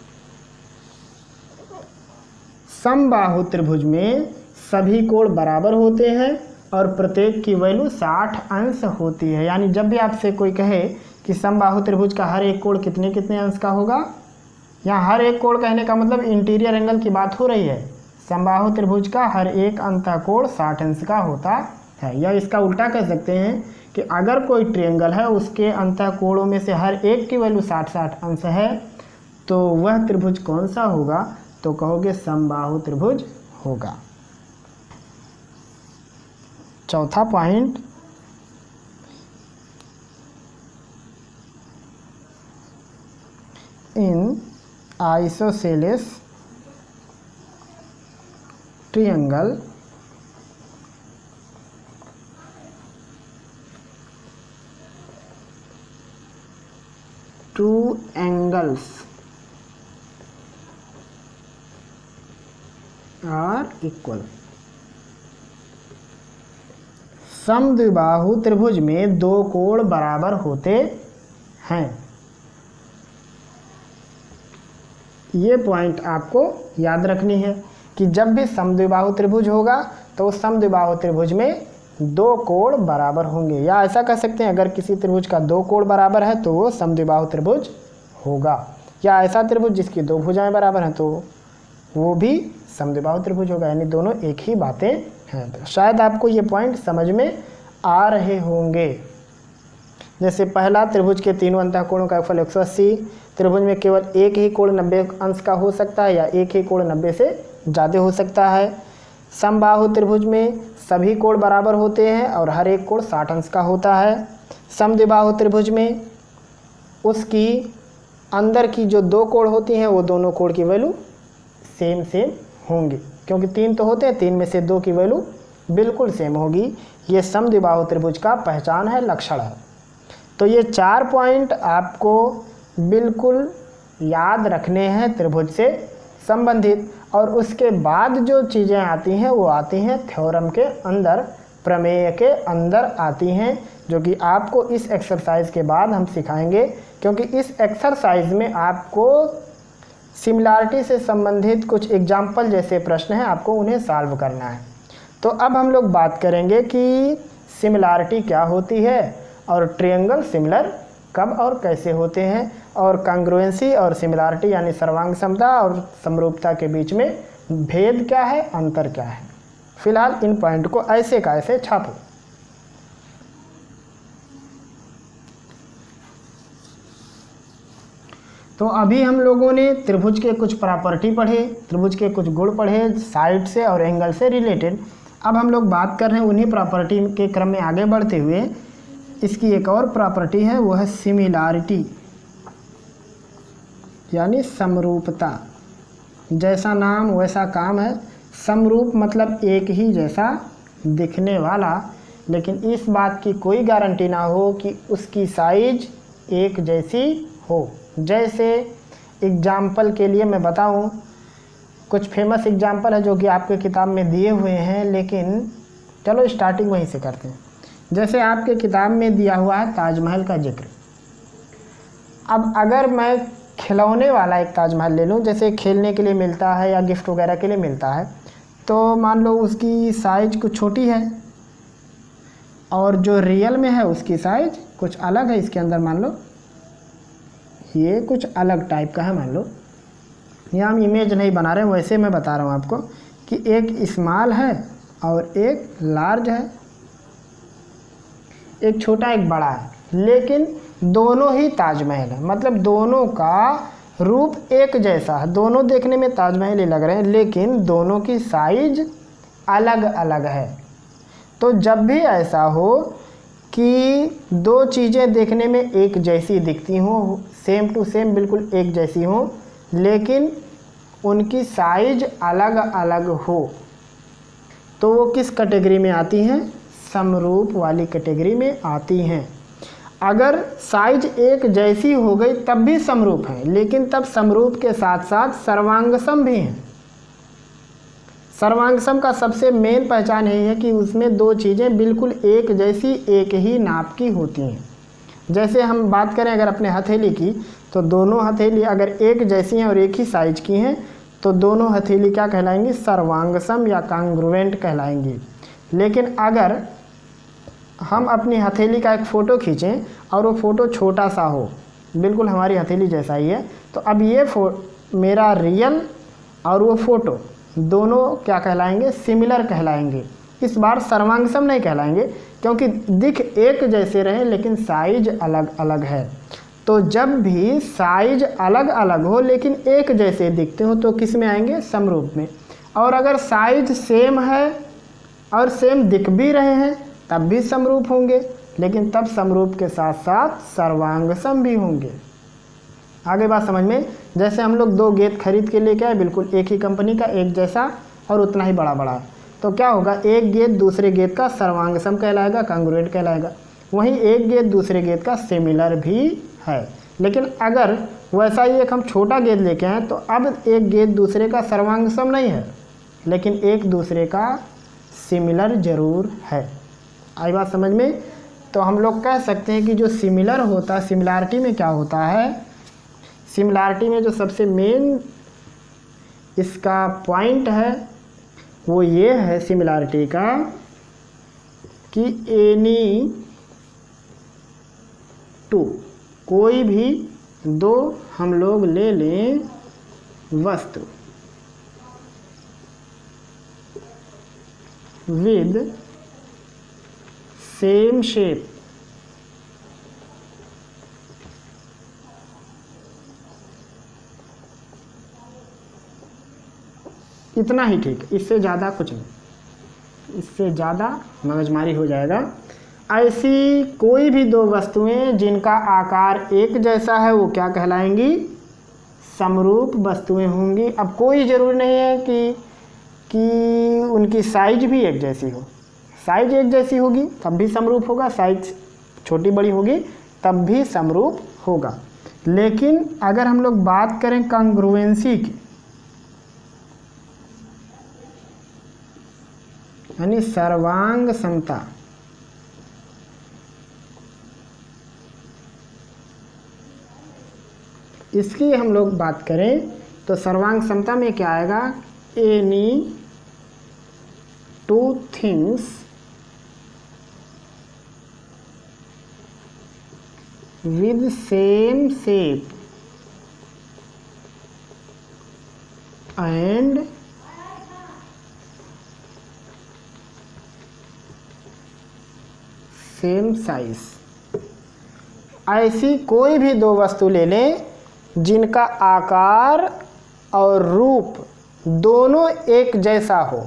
समबाहु त्रिभुज में सभी कोण बराबर होते हैं और प्रत्येक की वैल्यू 60 अंश होती है। यानी जब भी आपसे कोई कहे कि समबाहु त्रिभुज का हर एक कोण कितने कितने अंश का होगा, यहाँ हर एक कोण कहने का मतलब इंटीरियर एंगल की बात हो रही है। समबाहु त्रिभुज का हर एक अंतःकोण 60 अंश का होता है। या इसका उल्टा कह सकते हैं कि अगर कोई ट्रायंगल है उसके अंतःकोणों में से हर एक की वैल्यू 60 अंश है तो वह त्रिभुज कौन सा होगा? तो कहोगे समबाहु त्रिभुज होगा। चौथा point, in isosceles triangle two angles are equal. समद्विबाहु त्रिभुज में दो कोण बराबर होते हैं। ये पॉइंट आपको याद रखनी है कि जब भी समद्विबाहु त्रिभुज होगा तो समद्विबाहु त्रिभुज में दो कोण बराबर होंगे। या ऐसा कह सकते हैं अगर किसी त्रिभुज का दो कोण बराबर है तो वो समद्विबाहु त्रिभुज होगा। या ऐसा त्रिभुज जिसकी दो भुजाएं बराबर हैं तो वो भी समद्विबाहु त्रिभुज होगा। यानी दोनों एक ही बातें हैं। तो शायद आपको ये पॉइंट समझ में आ रहे होंगे। जैसे पहला, त्रिभुज के तीनों अंतःकोणों का योगफल 180। त्रिभुज में केवल एक ही कोण 90 अंश का हो सकता है या एक ही कोण 90 से ज़्यादा हो सकता है। समबाहु त्रिभुज में सभी कोण बराबर होते हैं और हर एक कोण 60 अंश का होता है। समद्विबाहु त्रिभुज में उसकी अंदर की जो दो कोण होती हैं वो दोनों कोण की वैल्यू सेम होंगी, क्योंकि तीन तो होते हैं, तीन में से दो की वैल्यू बिल्कुल सेम होगी। ये समद्विबाहु त्रिभुज का पहचान है, लक्षण है। तो ये 4 पॉइंट आपको बिल्कुल याद रखने हैं त्रिभुज से संबंधित। और उसके बाद जो चीज़ें आती हैं वो आती हैं थ्योरम के अंदर, प्रमेय के अंदर आती हैं, जो कि आपको इस एक्सरसाइज के बाद हम सिखाएंगे। क्योंकि इस एक्सरसाइज में आपको सिमिलैरिटी से संबंधित कुछ एग्जाम्पल जैसे प्रश्न हैं, आपको उन्हें सॉल्व करना है। तो अब हम लोग बात करेंगे कि सिमिलैरिटी क्या होती है और ट्रायंगल सिमिलर कब और कैसे होते हैं, और कांग्रुएंसी और सिमिलैरिटी यानी सर्वांग समता और समरूपता के बीच में भेद क्या है, अंतर क्या है। फिलहाल इन पॉइंट को ऐसे का ऐसे छापो। तो अभी हम लोगों ने त्रिभुज के कुछ प्रॉपर्टी पढ़े, त्रिभुज के कुछ गुण पढ़े साइड से और एंगल से रिलेटेड। अब हम लोग बात कर रहे हैं उन्हीं प्रॉपर्टी के क्रम में आगे बढ़ते हुए, इसकी एक और प्रॉपर्टी है, वो है सिमिलैरिटी, यानी समरूपता। जैसा नाम वैसा काम है। समरूप मतलब एक ही जैसा दिखने वाला, लेकिन इस बात की कोई गारंटी ना हो कि उसकी साइज एक जैसी हो। जैसे एग्जाम्पल के लिए मैं बताऊं, कुछ फेमस एग्जाम्पल है जो कि आपके किताब में दिए हुए हैं, लेकिन चलो स्टार्टिंग वहीं से करते हैं। जैसे आपके किताब में दिया हुआ है ताजमहल का जिक्र। अब अगर मैं खिलौने वाला एक ताजमहल ले लूँ, जैसे खेलने के लिए मिलता है या गिफ्ट वगैरह के लिए मिलता है, तो मान लो उसकी साइज़ कुछ छोटी है और जो रियल में है उसकी साइज़ कुछ अलग है। इसके अंदर मान लो ये कुछ अलग टाइप का है। मान लो यहाँ हम इमेज नहीं बना रहे हैं, वैसे मैं बता रहा हूँ आपको कि एक स्मॉल है और एक लार्ज है, एक छोटा एक बड़ा है, लेकिन दोनों ही ताजमहल है। मतलब दोनों का रूप एक जैसा है, दोनों देखने में ताजमहल ही लग रहे हैं, लेकिन दोनों की साइज अलग अलग है। तो जब भी ऐसा हो कि दो चीज़ें देखने में एक जैसी दिखती हों, सेम टू सेम बिल्कुल एक जैसी हों, लेकिन उनकी साइज अलग अलग हो, तो वो किस कैटेगरी में आती हैं? समरूप वाली कैटेगरी में आती हैं। अगर साइज एक जैसी हो गई तब भी समरूप है, लेकिन तब समरूप के साथ साथ सर्वांगसम भी हैं। सर्वांगसम का सबसे मेन पहचान यही है कि उसमें दो चीज़ें बिल्कुल एक जैसी एक ही नाप की होती हैं। जैसे हम बात करें अगर अपने हथेली की, तो दोनों हथेली अगर एक जैसी हैं और एक ही साइज की हैं, तो दोनों हथेली क्या कहलाएंगी? सर्वांगसम या कांग्रुएंट कहलाएंगी। लेकिन अगर हम अपनी हथेली का एक फ़ोटो खींचें और वो फ़ोटो छोटा सा हो, बिल्कुल हमारी हथेली जैसा ही है, तो अब ये मेरा रियल और वो फ़ोटो दोनों क्या कहलाएंगे? सिमिलर कहलाएंगे। इस बार सर्वांगसम नहीं कहलाएंगे, क्योंकि दिख एक जैसे रहे लेकिन साइज अलग अलग है। तो जब भी साइज अलग अलग हो लेकिन एक जैसे दिखते हो तो किस में आएंगे? समरूप में। और अगर साइज सेम है और सेम दिख भी रहे हैं तब भी समरूप होंगे, लेकिन तब समरूप के साथ साथ सर्वांगसम भी होंगे। आगे बात समझ में? जैसे हम लोग दो गेंद खरीद के लेके आए, बिल्कुल एक ही कंपनी का, एक जैसा और उतना ही बड़ा बड़ा, तो क्या होगा? एक गेंद दूसरे गेंद का सर्वांगसम कहलाएगा, कांग्रुएंट कहलाएगा। वहीं एक गेंद दूसरे गेंद का सिमिलर भी है। लेकिन अगर वैसा ही एक हम छोटा गेंद लेके आए, तो अब एक गेंद दूसरे का सर्वांगसम नहीं है, लेकिन एक दूसरे का सिमिलर ज़रूर है। आई बात समझ में? तो हम लोग कह सकते हैं कि जो सिमिलर होता है, सिमिलैरिटी में क्या होता है? सिमिलैरिटी में जो सबसे मेन इसका पॉइंट है वो ये है सिमिलैरिटी का कि एनी टू, कोई भी दो हम लोग ले लें वस्तु विद सेम शेप, इतना ही ठीक, इससे ज़्यादा कुछ नहीं, इससे ज़्यादा मगजमारी हो जाएगा। ऐसी कोई भी दो वस्तुएं जिनका आकार एक जैसा है वो क्या कहलाएंगी? समरूप वस्तुएं होंगी। अब कोई ज़रूरी नहीं है कि उनकी साइज भी एक जैसी हो। साइज एक जैसी होगी तब भी समरूप होगा, साइज छोटी बड़ी होगी तब भी समरूप होगा। लेकिन अगर हम लोग बात करें कांग्रुएंसी की, यानी सर्वांग समता, इसकी हम लोग बात करें तो सर्वांग समता में क्या आएगा? Any two things with same shape and same size। ऐसी कोई भी दो वस्तु ले लें जिनका आकार और रूप दोनों एक जैसा हो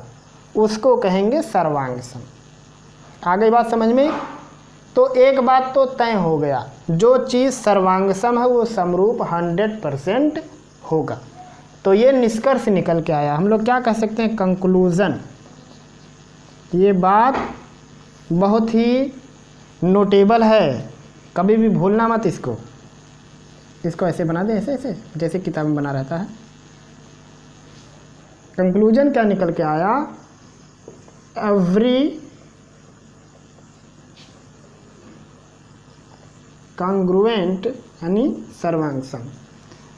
उसको कहेंगे सर्वांग सम। आ गई बात समझ में? तो एक बात तो तय हो गया, जो चीज़ सर्वांग सम है वो समरूप 100% होगा। तो ये निष्कर्ष निकल के आया, हम लोग क्या कह सकते हैं, कंक्लूज़न। ये बात बहुत ही नोटेबल है, कभी भी भूलना मत इसको। इसको ऐसे बना दें, ऐसे ऐसे जैसे किताब में बना रहता है। कंक्लूजन क्या निकल के आया, एवरी कॉन्ग्रुएंट यानी सर्वांग सम,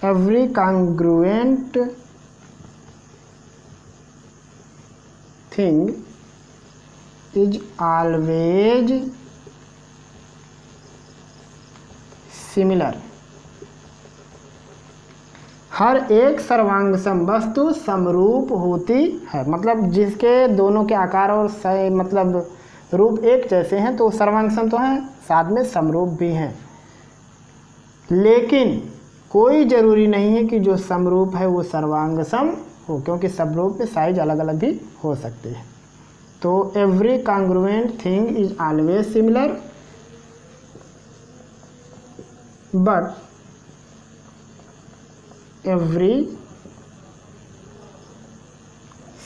every congruent thing is always similar. हर एक सर्वांगसम वस्तु समरूप होती है, मतलब जिसके दोनों के आकार और मतलब रूप एक जैसे हैं तो सर्वांगसम तो हैं, साथ में समरूप भी हैं। लेकिन कोई ज़रूरी नहीं है कि जो समरूप है वो सर्वांगसम हो, क्योंकि समरूप में साइज अलग अलग भी हो सकती है। तो every congruent thing is always similar but every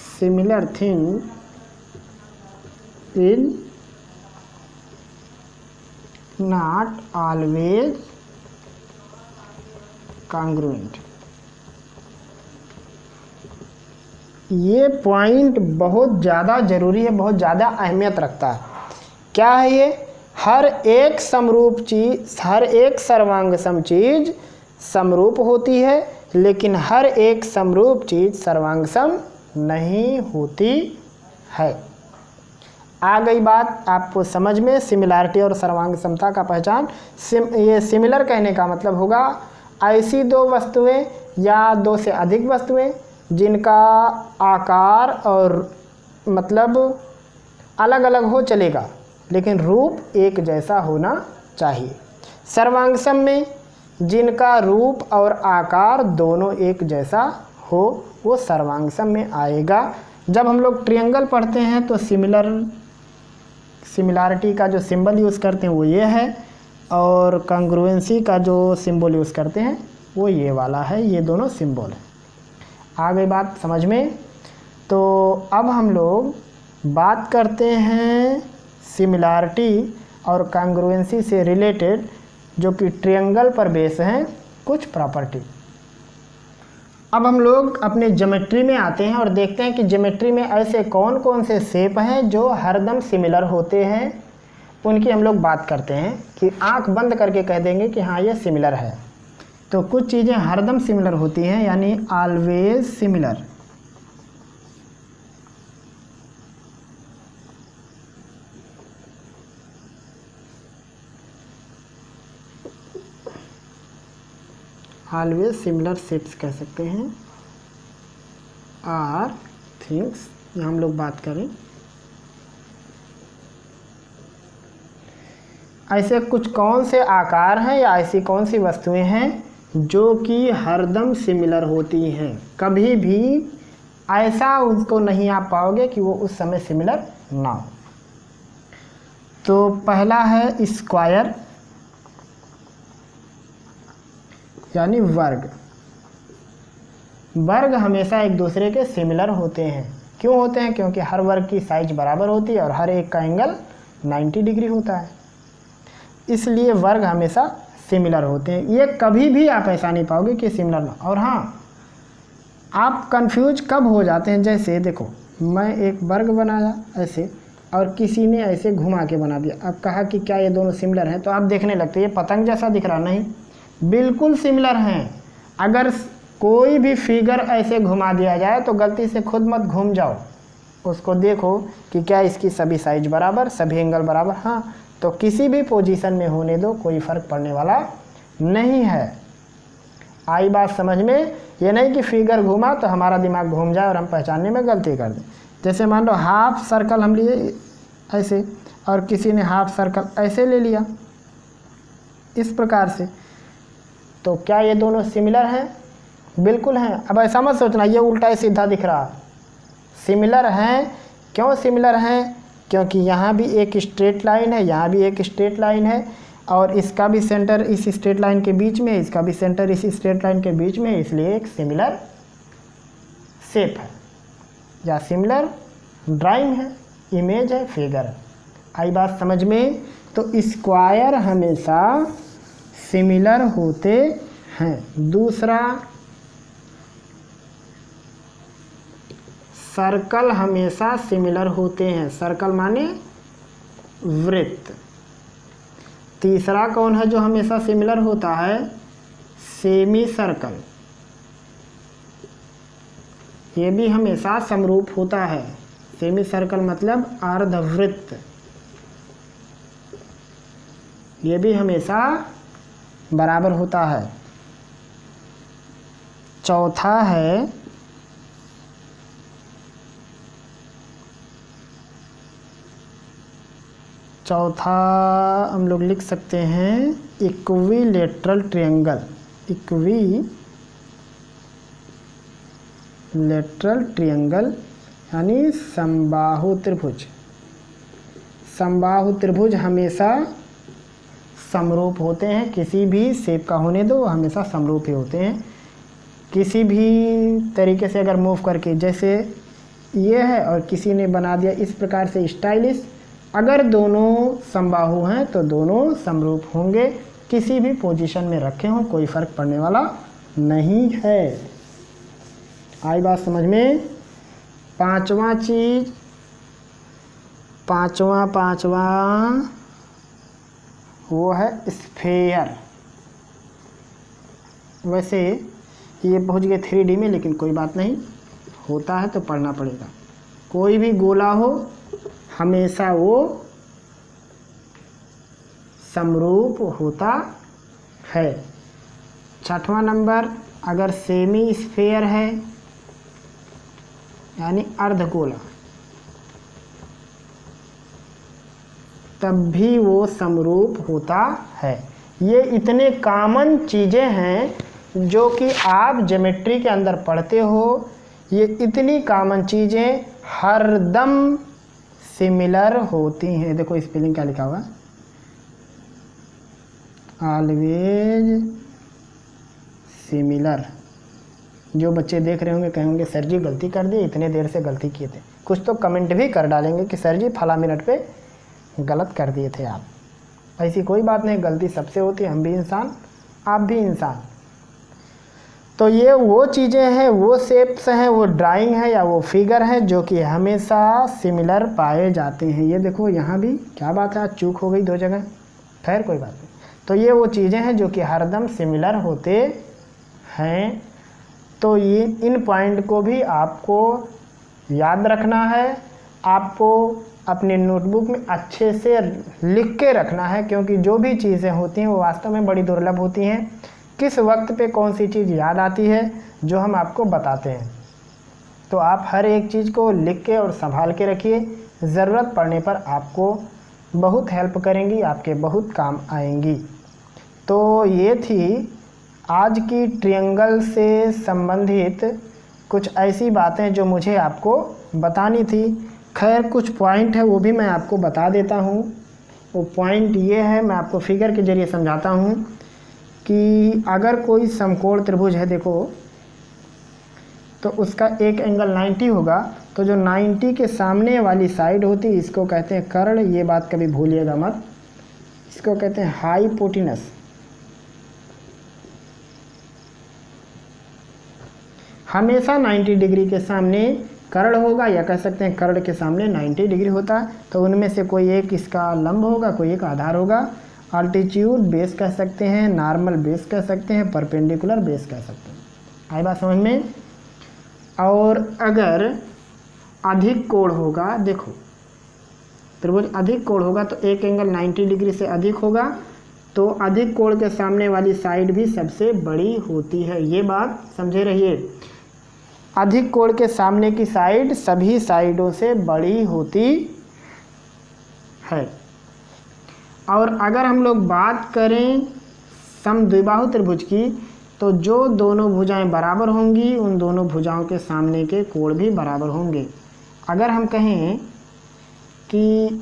similar thing is not always congruent। ये पॉइंट बहुत ज़्यादा ज़रूरी है, बहुत ज़्यादा अहमियत रखता है। क्या है ये? हर एक समरूप चीज़, हर एक सर्वांगसम चीज़ समरूप होती है, लेकिन हर एक समरूप चीज़ सर्वांगसम नहीं होती है। आ गई बात आपको समझ में, सिमिलैरिटी और सर्वांगसमता का पहचान। ये सिमिलर कहने का मतलब होगा ऐसी दो वस्तुएं या दो से अधिक वस्तुएं जिनका आकार और मतलब अलग अलग हो चलेगा, लेकिन रूप एक जैसा होना चाहिए। सर्वांगसम में जिनका रूप और आकार दोनों एक जैसा हो वो सर्वांगसम में आएगा। जब हम लोग ट्रायंगल पढ़ते हैं तो सिमिलैरिटी का जो सिंबल यूज़ करते हैं वो ये है, और कॉन्ग्रुएंसी का जो सिंबल यूज़ करते हैं वो ये वाला है। ये दोनों सिंबल हैं। आ गई बात समझ में? तो अब हम लोग बात करते हैं सिमिलैरिटी और कॉन्ग्रुएंसी से रिलेटेड, जो कि ट्रायंगल पर बेस हैं, कुछ प्रॉपर्टी। अब हम लोग अपने ज्योमेट्री में आते हैं और देखते हैं कि ज्योमेट्री में ऐसे कौन कौन से शेप हैं जो हरदम सिमिलर होते हैं। उनकी हम लोग बात करते हैं कि आंख बंद करके कह देंगे कि हाँ ये सिमिलर है। तो कुछ चीज़ें हरदम सिमिलर होती हैं, यानी always similar. Always similar shapes कह सकते हैं, आर थिंग्स हम लोग बात करें। ऐसे कुछ कौन से आकार हैं या ऐसी कौन सी वस्तुएं हैं जो कि हरदम सिमिलर होती हैं, कभी भी ऐसा उसको नहीं आप पाओगे कि वो उस समय सिमिलर ना हो। तो पहला है स्क्वायर यानी वर्ग। वर्ग हमेशा एक दूसरे के सिमिलर होते हैं। क्यों होते हैं? क्योंकि हर वर्ग की साइज बराबर होती है और हर एक का एंगल 90 डिग्री होता है, इसलिए वर्ग हमेशा सिमिलर होते हैं। ये कभी भी आप ऐसा नहीं पाओगे कि सिमिलर ना। और हाँ, आप कंफ्यूज कब हो जाते हैं, जैसे देखो मैं एक वर्ग बनाया ऐसे और किसी ने ऐसे घुमा के बना दिया। अब कहा कि क्या ये दोनों सिमिलर हैं, तो आप देखने लगते हैं ये पतंग जैसा दिख रहा, नहीं, बिल्कुल सिमिलर हैं। अगर कोई भी फिगर ऐसे घुमा दिया जाए तो गलती से खुद मत घूम जाओ, उसको देखो कि क्या इसकी सभी साइज बराबर, सभी एंगल बराबर। हाँ, तो किसी भी पोजीशन में होने दो, कोई फ़र्क पड़ने वाला नहीं है। आई बात समझ में? ये नहीं कि फिगर घूमा तो हमारा दिमाग घूम जाए और हम पहचानने में गलती कर दें। जैसे मान लो हाफ सर्कल हम लिए ऐसे और किसी ने हाफ सर्कल ऐसे ले लिया, इस प्रकार से। तो क्या ये दोनों सिमिलर हैं? बिल्कुल हैं। अब ऐसा मत सोचना ये उल्टा ही सीधा दिख रहा। सिमिलर हैं। क्यों सिमिलर हैं? क्योंकि यहाँ भी एक स्ट्रेट लाइन है, यहाँ भी एक स्ट्रेट लाइन है, और इसका भी सेंटर इस स्ट्रेट लाइन के बीच में, इसका भी सेंटर इस स्ट्रेट लाइन के बीच में, इसलिए एक सिमिलर शेप है या सिमिलर ड्राइंग है, इमेज है, फिगर है। आई बात समझ में? तो स्क्वायर हमेशा सिमिलर होते हैं। दूसरा, सर्कल हमेशा सिमिलर होते हैं। सर्कल माने वृत्त। तीसरा कौन है जो हमेशा सिमिलर होता है? Semi circle. ये भी हमेशा समरूप होता है। सेमी सर्कल मतलब अर्धवृत्त, ये भी हमेशा बराबर होता है। चौथा है हम लोग लिख सकते हैं इक्विलेटरल ट्रायंगल। इक्विलेटरल ट्रायंगल यानी समबाहु त्रिभुज। समबाहु त्रिभुज हमेशा समरूप होते हैं। किसी भी शेप का होने दो, हमेशा समरूप ही होते हैं। किसी भी तरीके से अगर मूव करके, जैसे ये है और किसी ने बना दिया इस प्रकार से स्टाइलिश, अगर दोनों समबाहु हैं तो दोनों समरूप होंगे। किसी भी पोजीशन में रखे हों कोई फर्क पड़ने वाला नहीं है। आई बात समझ में? पांचवा चीज, पांचवा वो है स्फेयर। वैसे ये पहुंच गए 3D में, लेकिन कोई बात नहीं, होता है तो पढ़ना पड़ेगा। कोई भी गोला हो हमेशा वो समरूप होता है। छठवां नंबर, अगर सेमी स्फेयर है यानी अर्धगोला, तब भी वो समरूप होता है। ये इतने कॉमन चीज़ें हैं जो कि आप ज्योमेट्री के अंदर पढ़ते हो। ये इतनी कॉमन चीज़ें हरदम सिमिलर होती हैं। देखो स्पेलिंग क्या लिखा हुआ, ऑलवेज सिमिलर। जो बच्चे देख रहे होंगे कहेंगे सर जी गलती कर दी, इतने देर से गलती किए थे। कुछ तो कमेंट भी कर डालेंगे कि सर जी फला मिनट पे गलत कर दिए थे आप। ऐसी कोई बात नहीं, गलती सबसे होती है, हम भी इंसान, आप भी इंसान। तो ये वो चीज़ें हैं, वो शेप्स हैं, वो ड्राइंग है या वो फिगर है जो कि हमेशा सिमिलर पाए जाते हैं। ये देखो यहाँ भी क्या बात है, चूक हो गई 2 जगह, खैर कोई बात नहीं। तो ये वो चीज़ें हैं जो कि हरदम सिमिलर होते हैं। तो ये इन पॉइंट को भी आपको याद रखना है, आपको अपने नोटबुक में अच्छे से लिख के रखना है, क्योंकि जो भी चीज़ें होती हैं वो वास्तव में बड़ी दुर्लभ होती हैं। किस वक्त पे कौन सी चीज़ याद आती है जो हम आपको बताते हैं। तो आप हर एक चीज़ को लिख के और संभाल के रखिए, ज़रूरत पड़ने पर आपको बहुत हेल्प करेंगी, आपके बहुत काम आएंगी। तो ये थी आज की ट्रायंगल से संबंधित कुछ ऐसी बातें जो मुझे आपको बतानी थी। खैर कुछ पॉइंट है वो भी मैं आपको बता देता हूँ। वो पॉइंट ये है, मैं आपको फिगर के ज़रिए समझाता हूँ कि अगर कोई समकोण त्रिभुज है, देखो, तो उसका एक एंगल 90 होगा, तो जो 90 के सामने वाली साइड होती है इसको कहते हैं कर्ण। ये बात कभी भूलिएगा मत, इसको कहते हैं हाइपोटेनस। हमेशा 90 डिग्री के सामने कर्ण होगा, या कह सकते हैं कर्ण के सामने 90 डिग्री होता है। तो उनमें से कोई एक इसका लंब होगा, कोई एक आधार होगा। अल्टीट्यूड बेस कह सकते हैं, नॉर्मल बेस कह सकते हैं, परपेंडिकुलर बेस कह सकते हैं। आई बात समझ में? और अगर अधिक कोण होगा, देखो त्रिभुज अधिक कोण होगा तो एक एंगल 90 डिग्री से अधिक होगा, तो अधिक कोण के सामने वाली साइड भी सबसे बड़ी होती है। ये बात समझे रहिए, अधिक कोण के सामने की साइड सभी साइडों से बड़ी होती है। और अगर हम लोग बात करें समद्विबाहु त्रिभुज की, तो जो दोनों भुजाएं बराबर होंगी उन दोनों भुजाओं के सामने के कोण भी बराबर होंगे। अगर हम कहें कि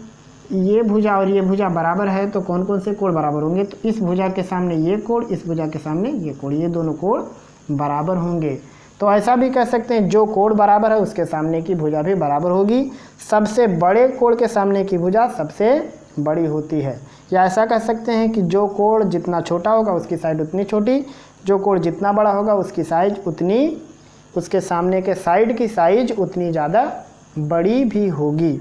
ये भुजा और ये भुजा बराबर है तो कौन कौन से कोण बराबर होंगे, तो इस भुजा के सामने ये कोण, इस भुजा के सामने ये कोण, ये दोनों कोण बराबर होंगे। तो ऐसा भी कह सकते हैं जो कोण बराबर है उसके सामने की भुजा भी बराबर होगी। सबसे बड़े कोण के सामने की भुजा सबसे बड़ी होती है। या ऐसा कह सकते हैं कि जो कोण जितना छोटा होगा उसकी साइड उतनी छोटी, जो कोण जितना बड़ा होगा उसकी साइज उतनी, उसके सामने के साइड की साइज उतनी ज़्यादा बड़ी भी होगी।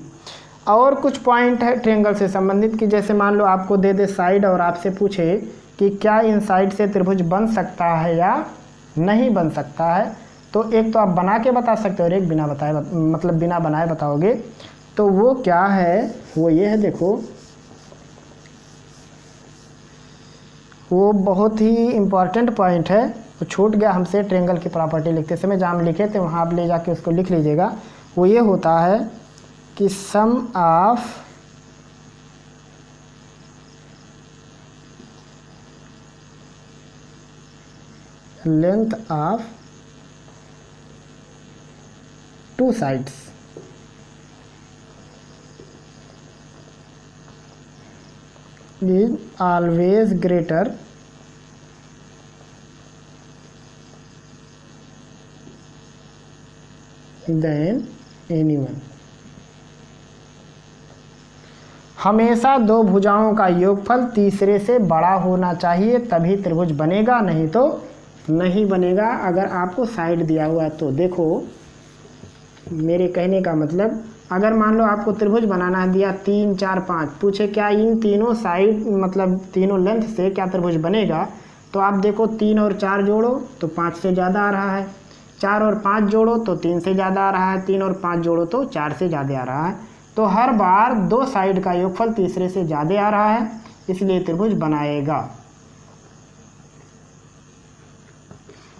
और कुछ पॉइंट है ट्रायंगल से संबंधित कि जैसे मान लो आपको दे दे साइड और आपसे पूछे कि क्या इन साइड से त्रिभुज बन सकता है या नहीं बन सकता है, तो एक तो आप बना के बता सकते हो और एक बिना बताए मतलब बिना बनाए बताओगे। तो वो क्या है, वो ये है, देखो वो बहुत ही इम्पॉर्टेंट पॉइंट है, वो छूट गया हमसे ट्रायंगल की प्रॉपर्टी लिखते समय, जहाँ हम लिखे थे वहाँ आप ले जाके उसको लिख लीजिएगा। वो ये होता है कि sum of length of two sides is always greater than anyone। हमेशा दो भुजाओं का योगफल तीसरे से बड़ा होना चाहिए तभी त्रिभुज बनेगा, नहीं तो नहीं बनेगा। अगर आपको साइड दिया हुआ है तो देखो मेरे कहने का मतलब, अगर मान लो आपको त्रिभुज बनाना है, दिया 3 4 5, पूछे क्या इन तीनों साइड मतलब तीनों लेंथ से क्या त्रिभुज बनेगा, तो आप देखो 3 और 4 जोड़ो तो 5 से ज़्यादा आ रहा है, 4 और 5 जोड़ो तो 3 से ज़्यादा आ रहा है, 3 और 5 जोड़ो तो 4 से ज़्यादा आ रहा है। तो हर बार दो साइड का योगफल तीसरे से ज़्यादा आ रहा है, इसलिए त्रिभुज बनाएगा।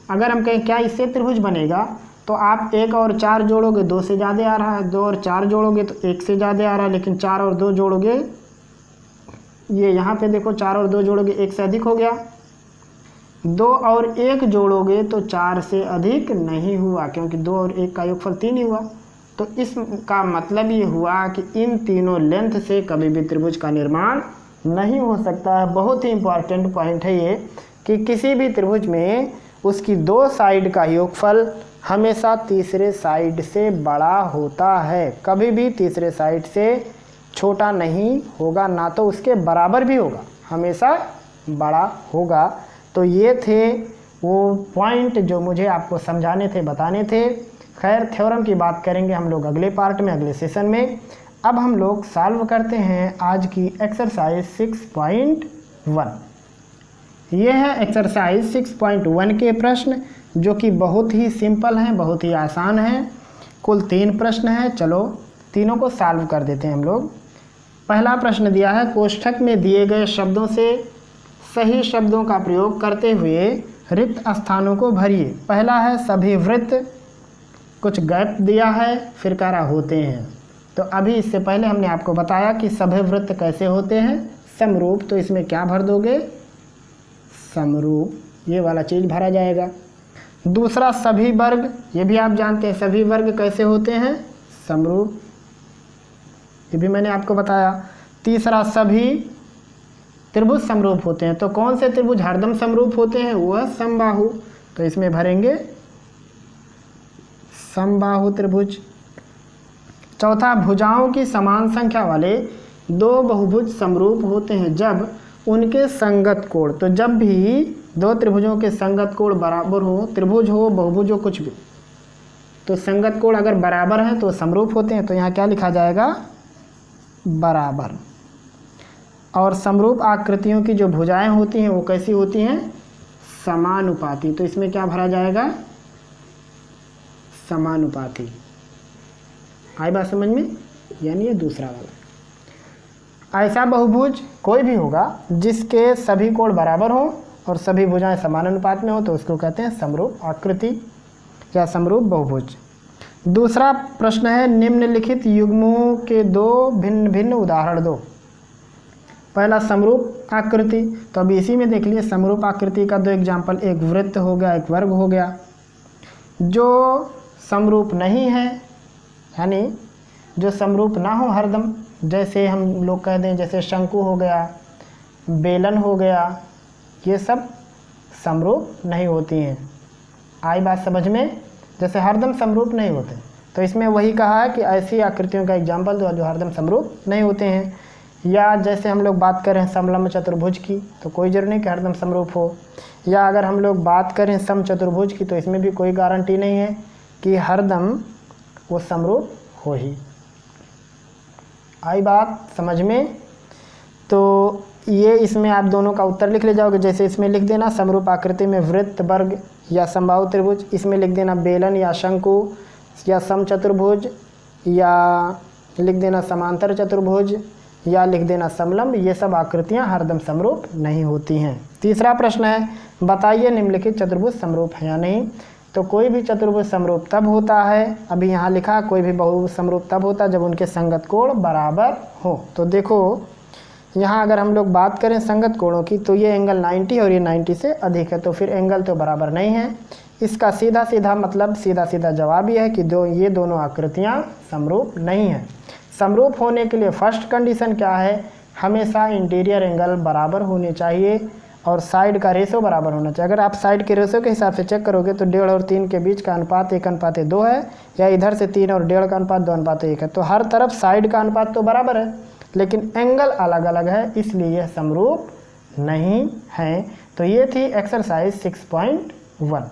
अगर हम कहें क्या इससे त्रिभुज बनेगा, तो आप 1 और 4 जोड़ोगे 2 से ज़्यादा आ रहा है, 2 और 4 जोड़ोगे तो 1 से ज़्यादा आ रहा है, लेकिन 4 और 2 जोड़ोगे, ये यहाँ पे देखो 4 और 2 जोड़ोगे 1 से अधिक हो गया, 2 और 1 जोड़ोगे तो 4 से अधिक नहीं हुआ, क्योंकि 2 और 1 का योगफल 3 ही हुआ। तो इसका मतलब ये हुआ कि इन तीनों लेंथ से कभी भी त्रिभुज का निर्माण नहीं हो सकता है। बहुत ही इंपॉर्टेंट पॉइंट है ये कि किसी भी त्रिभुज में उसकी दो साइड का योगफल हमेशा तीसरे साइड से बड़ा होता है, कभी भी तीसरे साइड से छोटा नहीं होगा, ना तो उसके बराबर भी होगा, हमेशा बड़ा होगा। तो ये थे वो पॉइंट जो मुझे आपको समझाने थे, बताने थे। खैर थ्योरम की बात करेंगे हम लोग अगले पार्ट में, अगले सेशन में। अब हम लोग सॉल्व करते हैं आज की एक्सरसाइज 6.1। ये है एक्सरसाइज 6.1 के प्रश्न जो कि बहुत ही सिंपल हैं, बहुत ही आसान हैं। कुल 3 प्रश्न हैं, चलो तीनों को सॉल्व कर देते हैं हम लोग। पहला प्रश्न दिया है, कोष्ठक में दिए गए शब्दों से सही शब्दों का प्रयोग करते हुए रिक्त स्थानों को भरिए। पहला है सभी वृत्त, कुछ गैप दिया है, फिर कह रहा होते हैं। तो अभी इससे पहले हमने आपको बताया कि सभी वृत्त कैसे होते हैं, समरूप। तो इसमें क्या भर दोगे, समरूप, ये वाला चीज़ भरा जाएगा। दूसरा सभी वर्ग, ये भी आप जानते हैं सभी वर्ग कैसे होते हैं, समरूप, ये भी मैंने आपको बताया। तीसरा सभी त्रिभुज समरूप होते हैं। तो कौन से त्रिभुज हरदम समरूप होते हैं, वह समबाहु। तो इसमें भरेंगे समबाहु त्रिभुज। चौथा भुजाओं की समान संख्या वाले दो बहुभुज समरूप होते हैं जब उनके संगत कोण, तो जब भी दो त्रिभुजों के संगत कोण बराबर हो, त्रिभुज हो बहुभुज हो कुछ भी, तो संगत कोण अगर बराबर है तो समरूप होते हैं। तो यहाँ क्या लिखा जाएगा, बराबर। और समरूप आकृतियों की जो भुजाएं होती हैं वो कैसी होती हैं, समानुपाती। तो इसमें क्या भरा जाएगा, समानुपाती। आई बात समझ में, यानी ये दूसरा वाला। ऐसा बहुभुज कोई भी होगा जिसके सभी कोण बराबर हो और सभी भुजाएं समान अनुपात में हो, तो उसको कहते हैं समरूप आकृति या समरूप बहुभुज। दूसरा प्रश्न है, निम्नलिखित युग्मों के दो भिन्न भिन्न उदाहरण दो। पहला समरूप आकृति, तो अभी इसी में देख लिए समरूप आकृति का दो एग्जाम्पल, एक वृत्त हो गया, एक वर्ग हो गया। जो समरूप नहीं है, यानी जो समरूप ना हो हरदम, जैसे हम लोग कह दें जैसे शंकु हो गया, बेलन हो गया, ये सब समरूप नहीं होती हैं। आई बात समझ में? जैसे हरदम समरूप नहीं होते, तो इसमें वही कहा है कि ऐसी आकृतियों का एग्जाम्पल दो जो हरदम समरूप नहीं होते हैं। या जैसे हम लोग बात करें समलंब चतुर्भुज की, तो कोई जरूरी नहीं कि हरदम समरूप हो। या अगर हम लोग बात करें सम चतुर्भुज की, तो इसमें भी कोई गारंटी नहीं है कि हरदम वो समरूप हो ही। आई बात समझ में? तो ये इसमें आप दोनों का उत्तर लिख ले जाओगे। जैसे इसमें लिख देना समरूप आकृति में वृत्त, वर्ग या समबाहु त्रिभुज, इसमें लिख देना बेलन या शंकु या सम चतुर्भुज, या लिख देना समांतर चतुर्भुज, या लिख देना समलंब। ये सब आकृतियां हरदम समरूप नहीं होती हैं। तीसरा प्रश्न है, बताइए निम्नलिखित चतुर्भुज समरूप है या नहीं। तो कोई भी चतुर्भुज समरूप तब होता है, अभी यहाँ लिखा कोई भी बहुभुज समरूप तब होता है जब उनके संगत कोण बराबर हो। तो देखो यहाँ अगर हम लोग बात करें संगत कोणों की, तो ये एंगल 90 और ये 90 से अधिक है, तो फिर एंगल तो बराबर नहीं है। इसका सीधा सीधा मतलब सीधा सीधा जवाब ये है कि ये दोनों आकृतियाँ समरूप नहीं हैं। समरूप होने के लिए फर्स्ट कंडीशन क्या है, हमेशा इंटीरियर एंगल बराबर होने चाहिए और साइड का रेशो बराबर होना चाहिए। अगर आप साइड के रेशो के हिसाब से चेक करोगे तो 1.5 और 3 के बीच का अनुपात 1:2 है, या इधर से 3 और 1.5 का अनुपात 2:1 है। तो हर तरफ साइड का अनुपात तो बराबर है, लेकिन एंगल अलग अलग है, इसलिए यह समरूप नहीं है। तो ये थी एक्सरसाइज 6.1।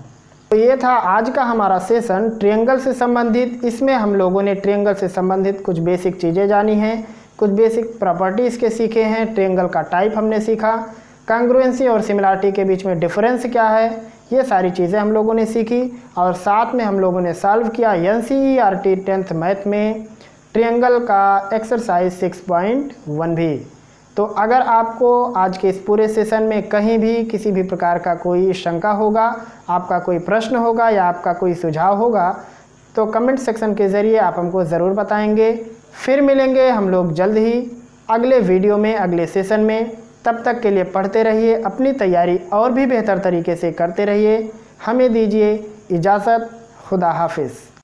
तो ये था आज का हमारा सेशन ट्रायंगल से संबंधित। इसमें हम लोगों ने ट्रायंगल से संबंधित कुछ बेसिक चीज़ें जानी हैं, कुछ बेसिक प्रॉपर्टीज़ के सीखे हैं, ट्रायंगल का टाइप हमने सीखा, कांग्रुएंसी और सिमिलरिटी के बीच में डिफरेंस क्या है, ये सारी चीज़ें हम लोगों ने सीखी। और साथ में हम लोगों ने सॉल्व किया NCERT 10th मैथ में ट्रायंगल का एक्सरसाइज 6.1 भी। तो अगर आपको आज के इस पूरे सेशन में कहीं भी किसी भी प्रकार का कोई शंका होगा, आपका कोई प्रश्न होगा या आपका कोई सुझाव होगा, तो कमेंट सेक्शन के ज़रिए आप हमको ज़रूर बताएंगे। फिर मिलेंगे हम लोग जल्द ही अगले वीडियो में, अगले सेशन में। तब तक के लिए पढ़ते रहिए, अपनी तैयारी और भी बेहतर तरीके से करते रहिए। हमें दीजिए इजाज़त। खुदा हाफिज़।